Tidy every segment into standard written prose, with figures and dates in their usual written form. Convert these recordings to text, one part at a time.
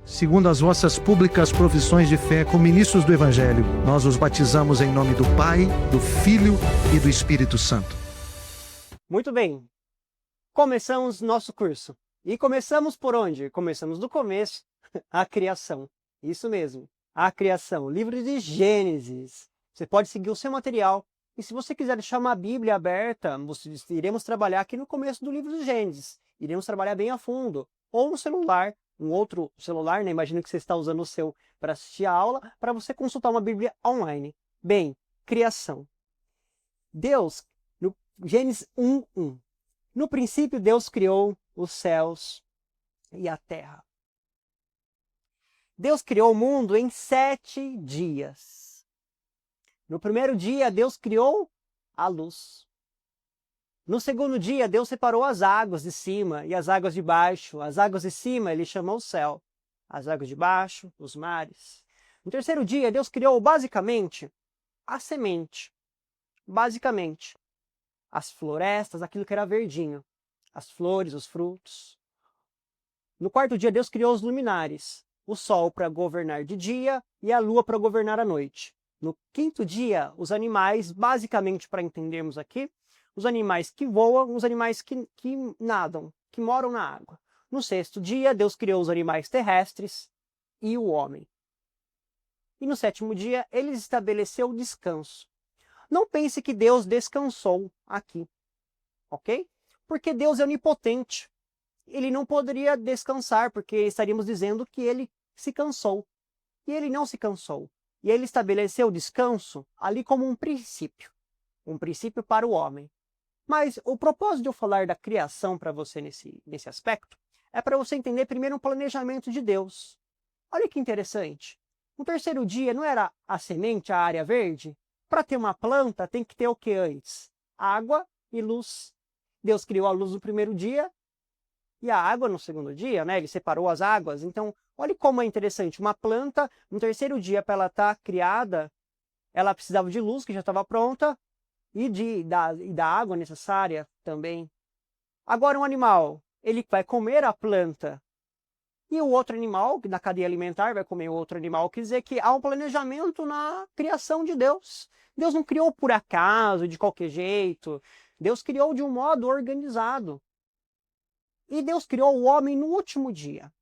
Segundo as vossas públicas profissões de fé como ministros do Evangelho, nós os batizamos em nome do Pai, do Filho e do Espírito Santo. Muito bem, começamos nosso curso. E começamos por onde? Começamos do começo, a criação. Isso mesmo, a criação, livro de Gênesis. Você pode seguir o seu material. E se você quiser deixar uma Bíblia aberta, iremos trabalhar aqui no começo do livro de Gênesis. Iremos trabalhar bem a fundo. Ou no celular, um outro celular, né? Imagino que você está usando o seu para assistir a aula, para você consultar uma Bíblia online. Bem, criação. Deus, no Gênesis 1:1. No princípio, Deus criou os céus e a terra. Deus criou o mundo em 7 dias. No primeiro dia, Deus criou a luz. No segundo dia, Deus separou as águas de cima e as águas de baixo. As águas de cima, ele chamou o céu. As águas de baixo, os mares. No terceiro dia, Deus criou basicamente a semente. Basicamente, as florestas, aquilo que era verdinho. As flores, os frutos. No quarto dia, Deus criou os luminares. O sol para governar de dia e a lua para governar à noite. No quinto dia, os animais, basicamente para entendermos aqui, os animais que voam, os animais que nadam, que moram na água. No sexto dia, Deus criou os animais terrestres e o homem. E no sétimo dia, ele estabeleceu o descanso. Não pense que Deus descansou aqui, ok? Porque Deus é onipotente. Ele não poderia descansar, porque estaríamos dizendo que ele se cansou. E ele não se cansou. E ele estabeleceu o descanso ali como um princípio para o homem. Mas o propósito de eu falar da criação para você nesse aspecto é para você entender primeiro um planejamento de Deus. Olha que interessante. No terceiro dia não era a semente, a área verde? Para ter uma planta tem que ter o que antes? Água e luz. Deus criou a luz no primeiro dia e a água no segundo dia, né? Ele separou as águas. Então, olha como é interessante. Uma planta, no terceiro dia, para ela estar criada, ela precisava de luz, que já estava pronta, e da água necessária também. Agora um animal, ele vai comer a planta. E o outro animal, na cadeia alimentar, vai comer o outro animal. Quer dizer que há um planejamento na criação de Deus. Deus não criou por acaso, de qualquer jeito. Deus criou de um modo organizado. E Deus criou o homem no último dia.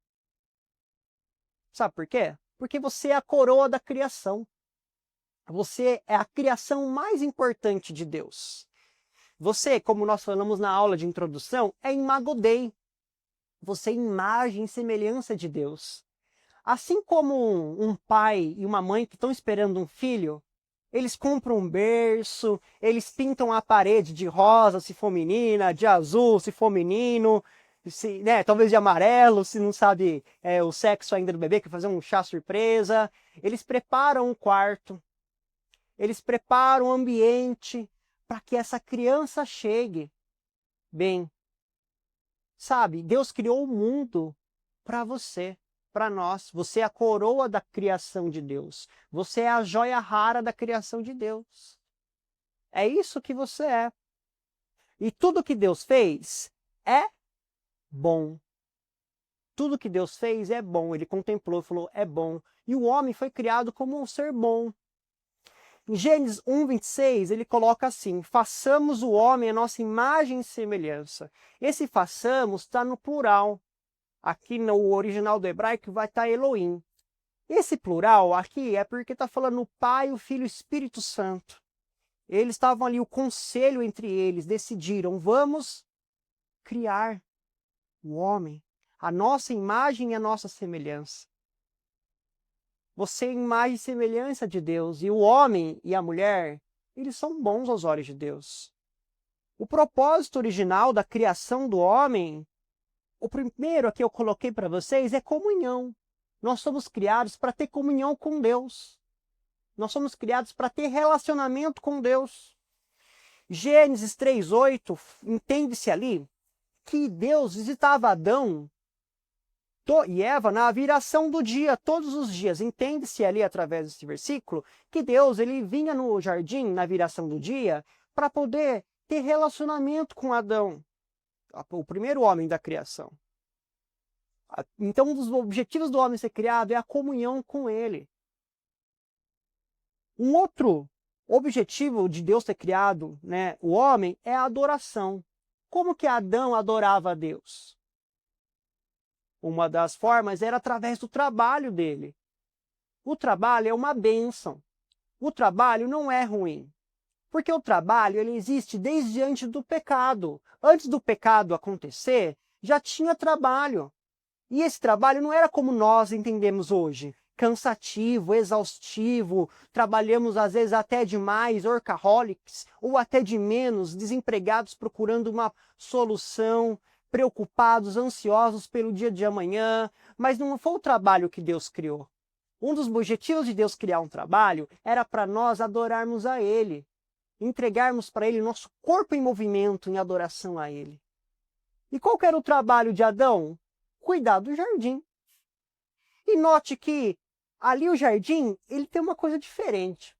Sabe por quê? Porque você é a coroa da criação. Você é a criação mais importante de Deus. Você, como nós falamos na aula de introdução, é Imago Dei. Você é imagem e semelhança de Deus. Assim como um pai e uma mãe que estão esperando um filho, eles compram um berço, eles pintam a parede de rosa se for menina, de azul se for menino, talvez de amarelo, se não sabe o sexo ainda do bebê, quer fazer um chá surpresa. Eles preparam um quarto, eles preparam o ambiente para que essa criança chegue. Bem, sabe, Deus criou o mundo para você, para nós. Você é a coroa da criação de Deus. Você é a joia rara da criação de Deus. É isso que você é. E tudo que Deus fez é bom. Tudo que Deus fez é bom. Ele contemplou e falou, é bom. E o homem foi criado como um ser bom. Em Gênesis 1:26, ele coloca assim, façamos o homem a nossa imagem e semelhança. Esse façamos está no plural. Aqui no original do hebraico vai estar Elohim. Esse plural aqui é porque está falando o Pai, o Filho e o Espírito Santo. Eles estavam ali, o conselho entre eles, decidiram, vamos criar o homem, a nossa imagem e a nossa semelhança. Você é imagem e semelhança de Deus, e o homem e a mulher, eles são bons aos olhos de Deus. O propósito original da criação do homem, o primeiro que eu coloquei para vocês é comunhão. Nós somos criados para ter comunhão com Deus. Nós somos criados para ter relacionamento com Deus. Gênesis 3:8, entende-se ali que Deus visitava Adão e Eva na viração do dia, todos os dias. Entende-se ali através desse versículo que Deus ele vinha no jardim na viração do dia para poder ter relacionamento com Adão, o primeiro homem da criação. Então, um dos objetivos do homem ser criado é a comunhão com ele. Um outro objetivo de Deus ter criado, né, o homem é a adoração. Como que Adão adorava a Deus? Uma das formas era através do trabalho dele. O trabalho é uma bênção. O trabalho não é ruim. Porque o trabalho ele existe desde antes do pecado. Antes do pecado acontecer, já tinha trabalho. E esse trabalho não era como nós entendemos hoje. Cansativo, exaustivo, trabalhamos às vezes até demais, workaholics, ou até de menos, desempregados procurando uma solução, preocupados, ansiosos pelo dia de amanhã. Mas não foi o trabalho que Deus criou. Um dos objetivos de Deus criar um trabalho era para nós adorarmos a Ele, entregarmos para Ele nosso corpo em movimento, em adoração a Ele. E qual que era o trabalho de Adão? Cuidar do jardim. E note que ali o jardim, ele tem uma coisa diferente.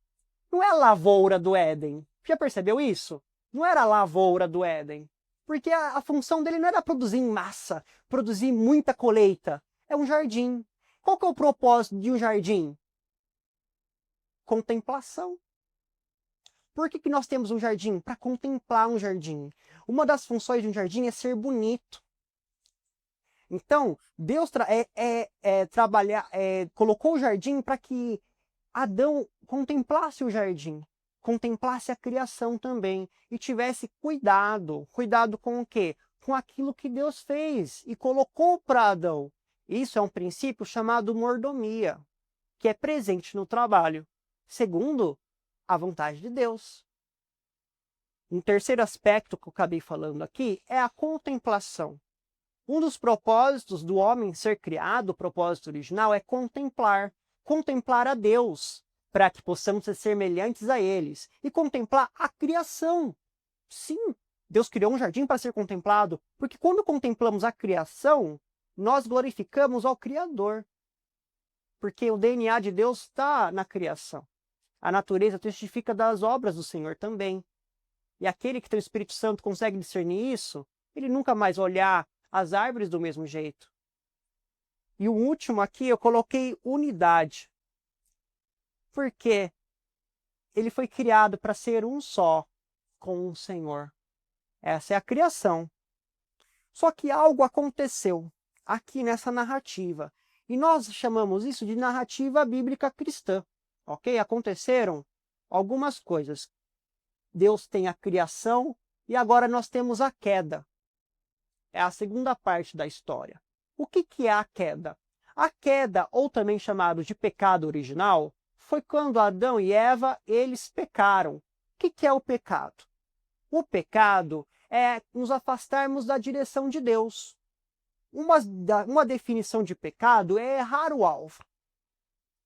Não é a lavoura do Éden. Já percebeu isso? Não era a lavoura do Éden. Porque a função dele não era produzir em massa, produzir muita colheita. É um jardim. Qual que é o propósito de um jardim? Contemplação. Por que nós temos um jardim? Para contemplar um jardim. Uma das funções de um jardim é ser bonito. Então, Deus colocou o jardim para que Adão contemplasse o jardim, contemplasse a criação também e tivesse cuidado. Cuidado com o quê? Com aquilo que Deus fez e colocou para Adão. Isso é um princípio chamado mordomia, que é presente no trabalho, segundo a vontade de Deus. Um terceiro aspecto que eu acabei falando aqui é a contemplação. Um dos propósitos do homem ser criado, o propósito original, é contemplar a Deus, para que possamos ser semelhantes a eles, e contemplar a criação. Sim, Deus criou um jardim para ser contemplado, porque quando contemplamos a criação, nós glorificamos ao Criador. Porque o DNA de Deus está na criação. A natureza testifica das obras do Senhor também. E aquele que tem o Espírito Santo consegue discernir isso, ele nunca mais olhar as árvores do mesmo jeito. E o último aqui eu coloquei unidade. Porque ele foi criado para ser um só com o Senhor. Essa é a criação. Só que algo aconteceu aqui nessa narrativa. E nós chamamos isso de narrativa bíblica cristã. Ok? Aconteceram algumas coisas. Deus tem a criação e agora nós temos a queda. É a segunda parte da história. O que é a queda? A queda, ou também chamado de pecado original, foi quando Adão e Eva, eles pecaram. O que é o pecado? O pecado é nos afastarmos da direção de Deus. Uma definição de pecado é errar o alvo.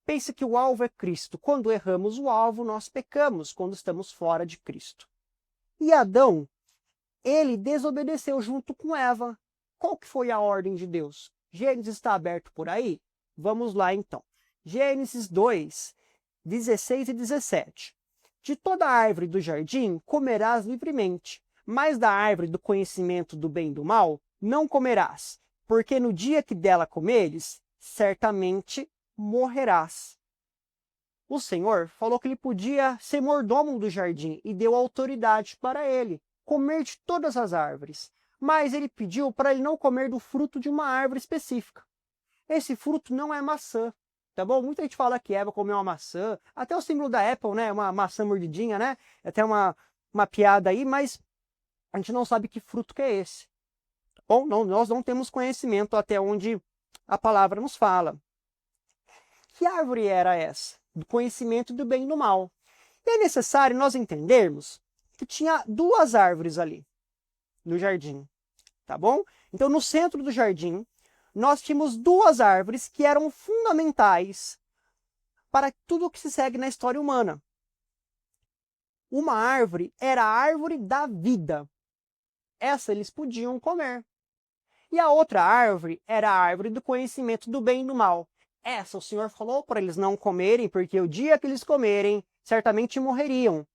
Pense que o alvo é Cristo. Quando erramos o alvo, nós pecamos, quando estamos fora de Cristo. E Adão, ele desobedeceu junto com Eva. Qual que foi a ordem de Deus? Gênesis está aberto por aí? Vamos lá então. Gênesis 2, 16 e 17. De toda a árvore do jardim comerás livremente, mas da árvore do conhecimento do bem e do mal não comerás, porque no dia que dela comeres, certamente morrerás. O Senhor falou que ele podia ser mordomo do jardim e deu autoridade para ele comer de todas as árvores. Mas ele pediu para ele não comer do fruto de uma árvore específica. Esse fruto não é maçã, tá bom? Muita gente fala que Eva comeu uma maçã, até o símbolo da Apple, né? Uma maçã mordidinha, né? Até uma piada aí, mas a gente não sabe que fruto que é esse. Tá bom? Não, nós não temos conhecimento até onde a palavra nos fala. Que árvore era essa? Do conhecimento do bem e do mal. E é necessário nós entendermos que tinha duas árvores ali no jardim, tá bom? Então, no centro do jardim, nós tínhamos duas árvores que eram fundamentais para tudo o que se segue na história humana. Uma árvore era a árvore da vida. Essa eles podiam comer. E a outra árvore era a árvore do conhecimento do bem e do mal. Essa o Senhor falou para eles não comerem, porque o dia que eles comerem, certamente morreriam.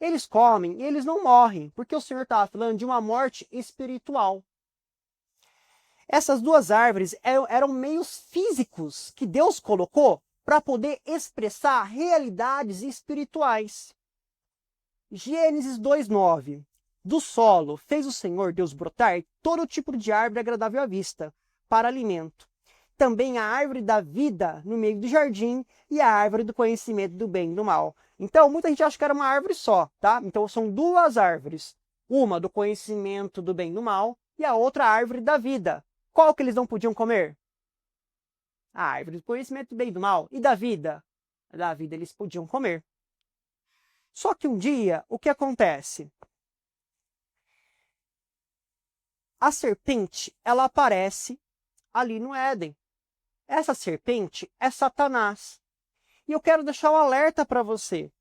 Eles comem e eles não morrem, porque o Senhor estava falando de uma morte espiritual. Essas duas árvores eram meios físicos que Deus colocou para poder expressar realidades espirituais. Gênesis 2:9. Do solo fez o Senhor Deus brotar todo tipo de árvore agradável à vista, para alimento. Também a árvore da vida no meio do jardim e a árvore do conhecimento do bem e do mal. Então, muita gente acha que era uma árvore só, tá? Então, são duas árvores. Uma do conhecimento do bem e do mal e a outra a árvore da vida. Qual que eles não podiam comer? A árvore do conhecimento do bem e do mal. E da vida? Da vida eles podiam comer. Só que um dia, o que acontece? A serpente, ela aparece ali no Éden. Essa serpente é Satanás. E eu quero deixar um alerta para você.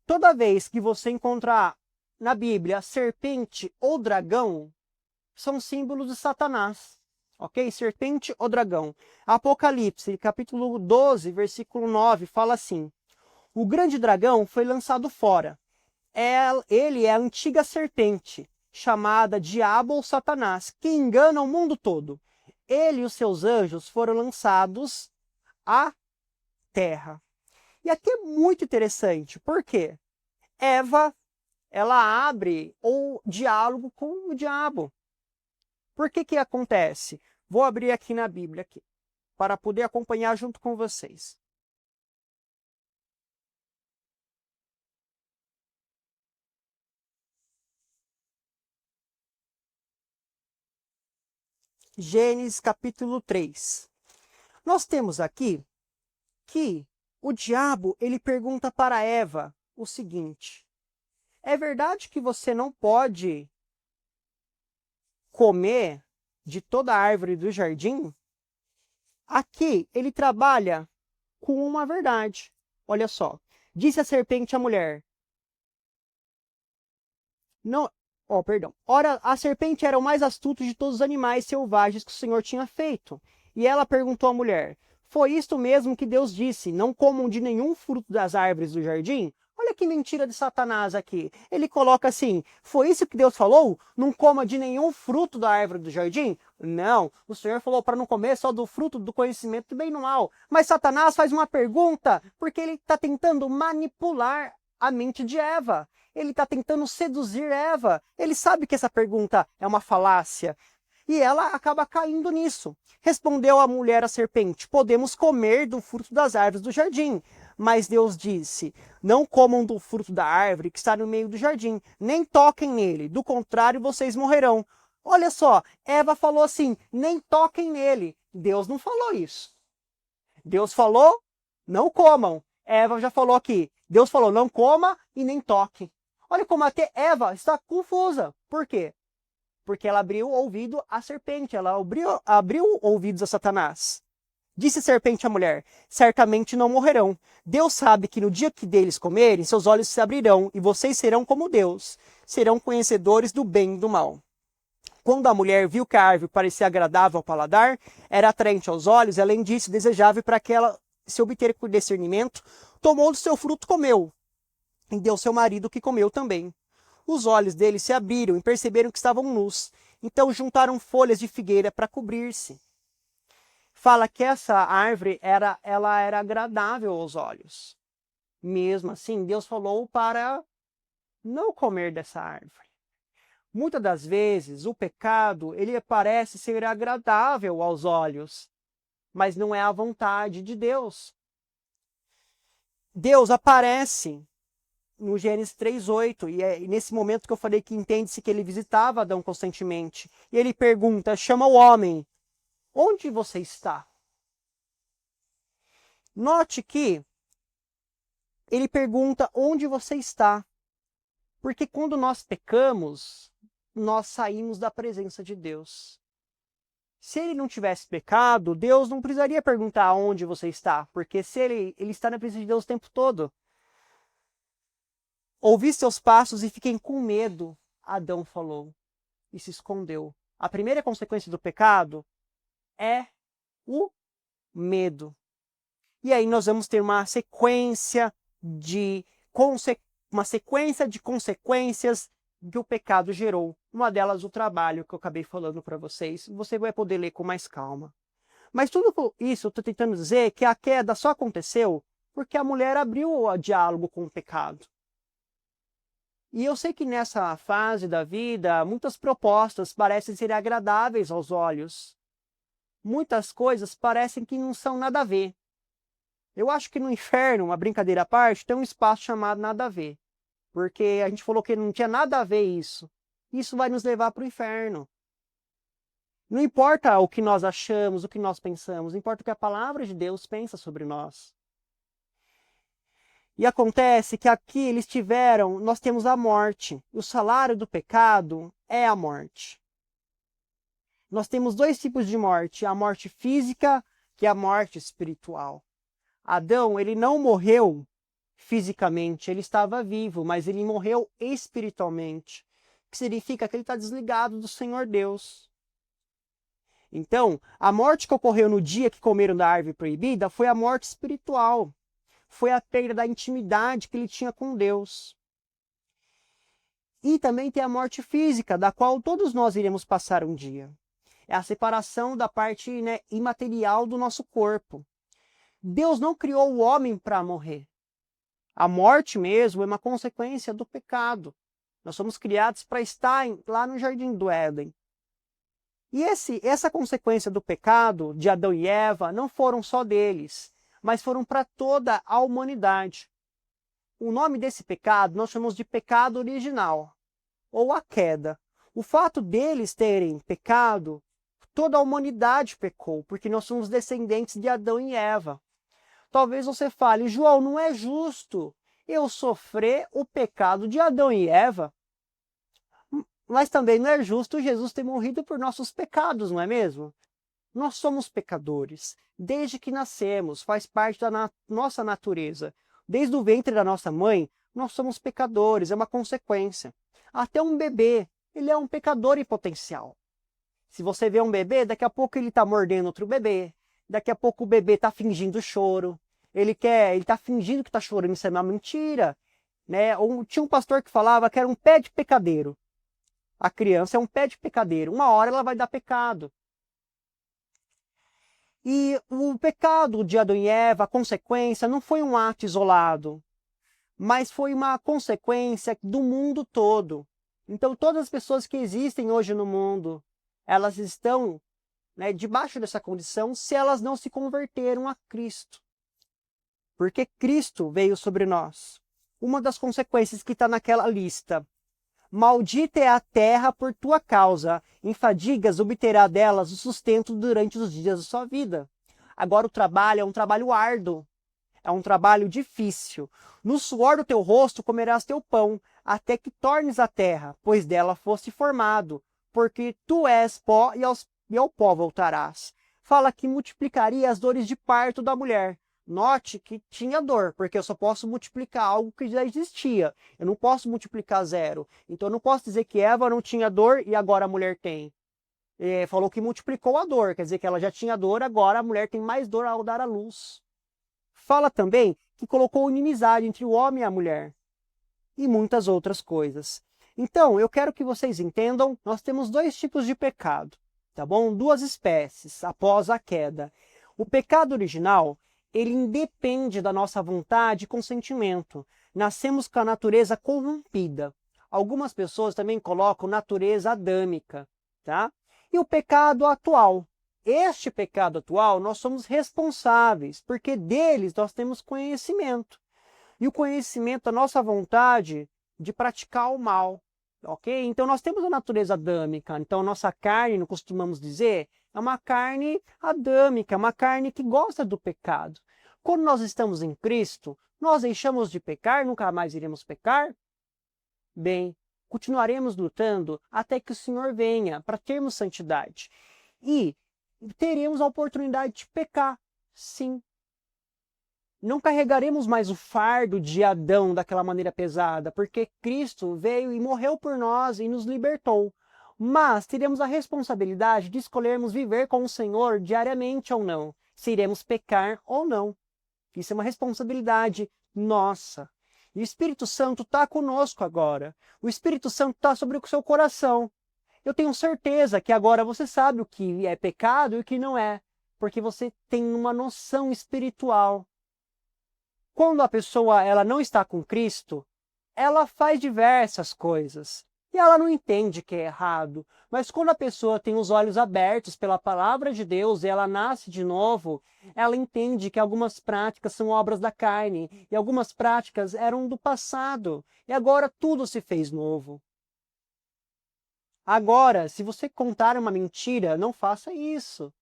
Toda vez que você encontrar na Bíblia serpente ou dragão, são símbolos de Satanás. Ok? Serpente ou dragão. Apocalipse, capítulo 12, versículo 9, fala assim: o grande dragão foi lançado fora. Ele é a antiga serpente, chamada Diabo ou Satanás, que engana o mundo todo. Ele e os seus anjos foram lançados à terra. E aqui é muito interessante, por quê? Eva, ela abre o diálogo com o diabo. Por que acontece? Vou abrir aqui na Bíblia, aqui, para poder acompanhar junto com vocês. Gênesis capítulo 3. Nós temos aqui que o diabo ele pergunta para Eva o seguinte: é verdade que você não pode comer de toda a árvore do jardim? Aqui ele trabalha com uma verdade. Olha só. Disse a serpente à mulher: não, perdão. Ora, a serpente era o mais astuto de todos os animais selvagens que o Senhor tinha feito. E ela perguntou à mulher: foi isto mesmo que Deus disse, não comam de nenhum fruto das árvores do jardim? Olha que mentira de Satanás aqui. Ele coloca assim: foi isso que Deus falou? Não coma de nenhum fruto da árvore do jardim? Não, o Senhor falou para não comer só do fruto do conhecimento do bem e do mal. Mas Satanás faz uma pergunta porque ele está tentando manipular a mente de Eva. Ele está tentando seduzir Eva. Ele sabe que essa pergunta é uma falácia. E ela acaba caindo nisso. Respondeu a mulher à serpente: podemos comer do fruto das árvores do jardim. Mas Deus disse: não comam do fruto da árvore que está no meio do jardim, nem toquem nele, do contrário vocês morrerão. Olha só, Eva falou assim: nem toquem nele. Deus não falou isso. Deus falou: não comam. Eva já falou aqui: Deus falou: não coma e nem toque. Olha como até Eva está confusa. Por quê? Porque ela abriu o ouvido à serpente, ela abriu ouvidos a Satanás. Disse a serpente à mulher: certamente não morrerão. Deus sabe que no dia que deles comerem, seus olhos se abrirão, e vocês serão como Deus, serão conhecedores do bem e do mal. Quando a mulher viu que a árvore parecia agradável ao paladar, era atraente aos olhos, além disso, desejável para que ela se obter com discernimento, tomou do seu fruto e comeu, e deu ao seu marido que comeu também. Os olhos deles se abriram e perceberam que estavam nus. Então juntaram folhas de figueira para cobrir-se. Fala que essa árvore ela era agradável aos olhos. Mesmo assim, Deus falou para não comer dessa árvore. Muitas das vezes, o pecado ele parece ser agradável aos olhos, mas não é a vontade de Deus. Deus aparece no Gênesis 3:8, e é nesse momento que eu falei que entende-se que ele visitava Adão constantemente. E ele pergunta, chama o homem: onde você está? Note que ele pergunta onde você está. Porque quando nós pecamos, nós saímos da presença de Deus. Se ele não tivesse pecado, Deus não precisaria perguntar onde você está. Porque se ele está na presença de Deus o tempo todo. Ouvi seus passos e fiquei com medo, Adão falou, e se escondeu. A primeira consequência do pecado é o medo. E aí nós vamos ter uma sequência de consequências que o pecado gerou. Uma delas, o trabalho, que eu acabei falando para vocês. Você vai poder ler com mais calma. Mas tudo isso eu estou tentando dizer que a queda só aconteceu porque a mulher abriu o diálogo com o pecado. E eu sei que nessa fase da vida, muitas propostas parecem ser agradáveis aos olhos. Muitas coisas parecem que não são nada a ver. Eu acho que no inferno, uma brincadeira à parte, tem um espaço chamado nada a ver. Porque a gente falou que não tinha nada a ver isso. Isso vai nos levar para o inferno. Não importa o que nós achamos, o que nós pensamos, importa o que a palavra de Deus pensa sobre nós. E acontece que aqui nós temos a morte. O salário do pecado é a morte. Nós temos dois tipos de morte, a morte física, que é a morte espiritual. Adão, ele não morreu fisicamente, ele estava vivo, mas ele morreu espiritualmente, que significa que ele está desligado do Senhor Deus. Então, a morte que ocorreu no dia que comeram da árvore proibida foi a morte espiritual. Foi a perda da intimidade que ele tinha com Deus. E também tem a morte física, da qual todos nós iremos passar um dia. É a separação da parte imaterial do nosso corpo. Deus não criou o homem para morrer. A morte mesmo é uma consequência do pecado. Nós somos criados para estar lá no Jardim do Éden. E essa consequência do pecado de Adão e Eva não foram só deles, mas foram para toda a humanidade. O nome desse pecado nós chamamos de pecado original, ou a queda. O fato deles terem pecado, toda a humanidade pecou, porque nós somos descendentes de Adão e Eva. Talvez você fale, João, não é justo eu sofrer o pecado de Adão e Eva, mas também não é justo Jesus ter morrido por nossos pecados, não é mesmo? Nós somos pecadores. Desde que nascemos, faz parte da nossa natureza. Desde o ventre da nossa mãe, nós somos pecadores, é uma consequência. Até um bebê, ele é um pecador em potencial. Se você vê um bebê, daqui a pouco ele está mordendo outro bebê. Daqui a pouco o bebê está fingindo choro. Ele está fingindo que está chorando, isso é uma mentira. Né? Tinha um pastor que falava que era um pé de pecadeiro. A criança é um pé de pecadeiro. Uma hora ela vai dar pecado. E o pecado de Adão e Eva, a consequência, não foi um ato isolado, mas foi uma consequência do mundo todo. Então, todas as pessoas que existem hoje no mundo, elas estão debaixo dessa condição se elas não se converteram a Cristo. Porque Cristo veio sobre nós. Uma das consequências que está naquela lista. Maldita é a terra por tua causa, em fadigas obterá delas o sustento durante os dias da sua vida. Agora o trabalho é um trabalho árduo, é um trabalho difícil. No suor do teu rosto comerás teu pão, até que tornes a terra, pois dela foste formado, porque tu és pó e ao pó voltarás. Fala que multiplicaria as dores de parto da mulher. Note que tinha dor, porque eu só posso multiplicar algo que já existia. Eu não posso multiplicar zero. Então eu não posso dizer que Eva não tinha dor e agora a mulher tem. Falou que multiplicou a dor, quer dizer que ela já tinha dor, agora a mulher tem mais dor ao dar à luz. Fala também que colocou inimizade entre o homem e a mulher. E muitas outras coisas. Então, eu quero que vocês entendam, nós temos dois tipos de pecado, tá bom? Duas espécies após a queda. O pecado original, ele independe da nossa vontade e consentimento. Nascemos com a natureza corrompida. Algumas pessoas também colocam natureza adâmica, tá? E o pecado atual. Este pecado atual, nós somos responsáveis, porque deles nós temos conhecimento. E o conhecimento, a nossa vontade de praticar o mal, ok? Então nós temos a natureza adâmica. Então nossa carne, não costumamos dizer, é uma carne adâmica, uma carne que gosta do pecado. Quando nós estamos em Cristo, nós deixamos de pecar, nunca mais iremos pecar? Bem, continuaremos lutando até que o Senhor venha, para termos santidade. E teremos a oportunidade de pecar, sim. Não carregaremos mais o fardo de Adão daquela maneira pesada, porque Cristo veio e morreu por nós e nos libertou. Mas teremos a responsabilidade de escolhermos viver com o Senhor diariamente ou não, se iremos pecar ou não. Isso é uma responsabilidade nossa. E o Espírito Santo está conosco agora. O Espírito Santo está sobre o seu coração. Eu tenho certeza que agora você sabe o que é pecado e o que não é, porque você tem uma noção espiritual. Quando a pessoa ela não está com Cristo, ela faz diversas coisas e ela não entende que é errado. Mas quando a pessoa tem os olhos abertos pela palavra de Deus e ela nasce de novo, ela entende que algumas práticas são obras da carne e algumas práticas eram do passado e agora tudo se fez novo. Agora, se você contar uma mentira, não faça isso.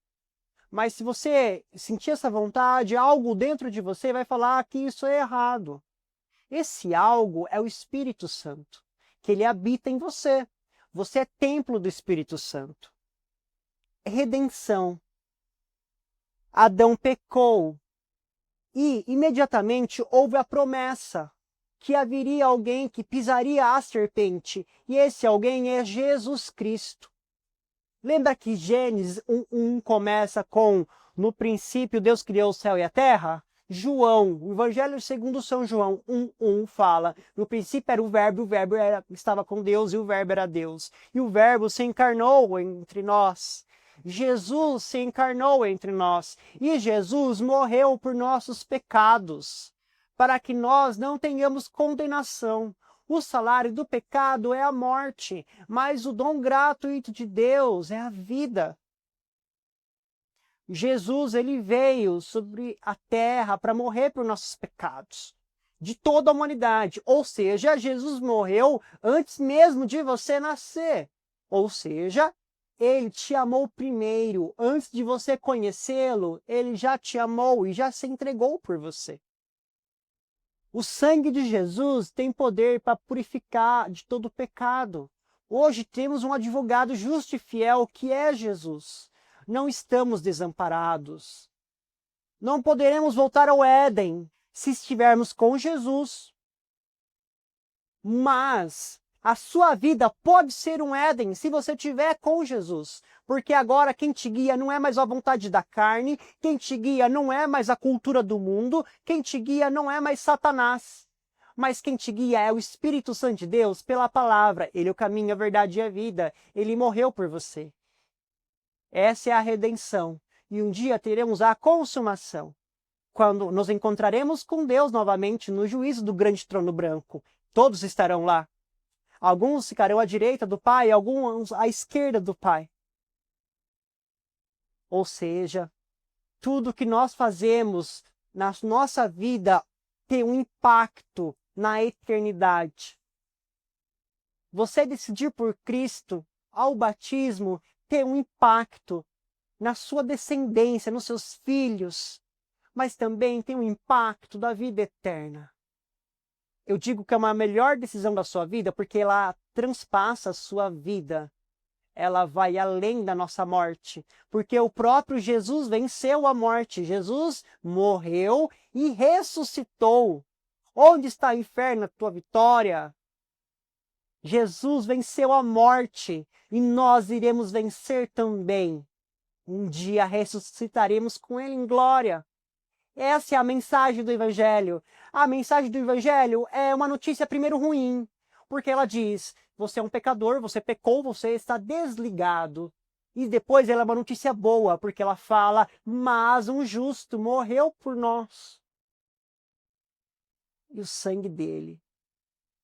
Mas se você sentir essa vontade, algo dentro de você vai falar que isso é errado. Esse algo é o Espírito Santo, que ele habita em você. Você é templo do Espírito Santo. É redenção. Adão pecou e imediatamente houve a promessa que haveria alguém que pisaria a serpente, e esse alguém é Jesus Cristo. Lembra que Gênesis 1:1 começa com: no princípio Deus criou o céu e a terra? João, o Evangelho segundo São João 1:1 fala: no princípio era o verbo estava com Deus e o verbo era Deus. E o verbo se encarnou entre nós. Jesus se encarnou entre nós. E Jesus morreu por nossos pecados, para que nós não tenhamos condenação. O salário do pecado é a morte, mas o dom gratuito de Deus é a vida. Jesus, ele veio sobre a terra para morrer por nossos pecados, de toda a humanidade. Ou seja, Jesus morreu antes mesmo de você nascer. Ou seja, ele te amou primeiro. Antes de você conhecê-lo, ele já te amou e já se entregou por você. O sangue de Jesus tem poder para purificar de todo pecado. Hoje temos um advogado justo e fiel que é Jesus. Não estamos desamparados. Não poderemos voltar ao Éden se estivermos com Jesus. Mas a sua vida pode ser um Éden se você estiver com Jesus. Porque agora quem te guia não é mais a vontade da carne, quem te guia não é mais a cultura do mundo, quem te guia não é mais Satanás. Mas quem te guia é o Espírito Santo de Deus pela palavra. Ele é o caminho, a verdade e a vida. Ele morreu por você. Essa é a redenção. E um dia teremos a consumação, quando nos encontraremos com Deus novamente no juízo do grande trono branco. Todos estarão lá. Alguns ficarão à direita do Pai, alguns à esquerda do Pai. Ou seja, tudo que nós fazemos na nossa vida tem um impacto na eternidade. Você decidir por Cristo ao batismo tem um impacto na sua descendência, nos seus filhos, mas também tem um impacto da vida eterna. Eu digo que é uma melhor decisão da sua vida porque ela transpassa a sua vida. Ela vai além da nossa morte, porque o próprio Jesus venceu a morte. Jesus morreu e ressuscitou. Onde está o inferno, a tua vitória? Jesus venceu a morte e nós iremos vencer também. Um dia ressuscitaremos com ele em glória. Essa é a mensagem do Evangelho. A mensagem do Evangelho é uma notícia primeiro ruim, porque ela diz: você é um pecador, você pecou, você está desligado. E depois ela é uma notícia boa, porque ela fala: mas um justo morreu por nós. E o sangue dele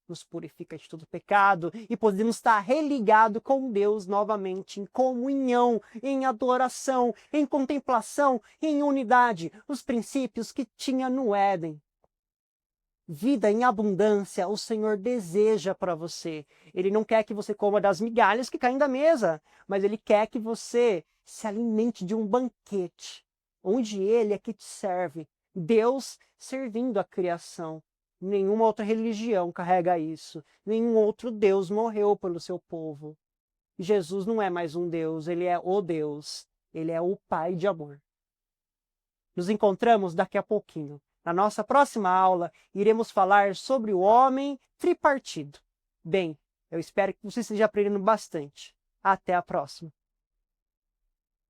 nos purifica de todo pecado e podemos estar religados com Deus novamente, em comunhão, em adoração, em contemplação, em unidade, os princípios que tinha no Éden. Vida em abundância o Senhor deseja para você. Ele não quer que você coma das migalhas que caem da mesa, mas Ele quer que você se alimente de um banquete, onde Ele é que te serve. Deus servindo a criação. Nenhuma outra religião carrega isso. Nenhum outro Deus morreu pelo seu povo. Jesus não é mais um Deus, Ele é o Deus. Ele é o Pai de amor. Nos encontramos daqui a pouquinho. Na nossa próxima aula, iremos falar sobre o homem tripartido. Bem, eu espero que você esteja aprendendo bastante. Até a próxima.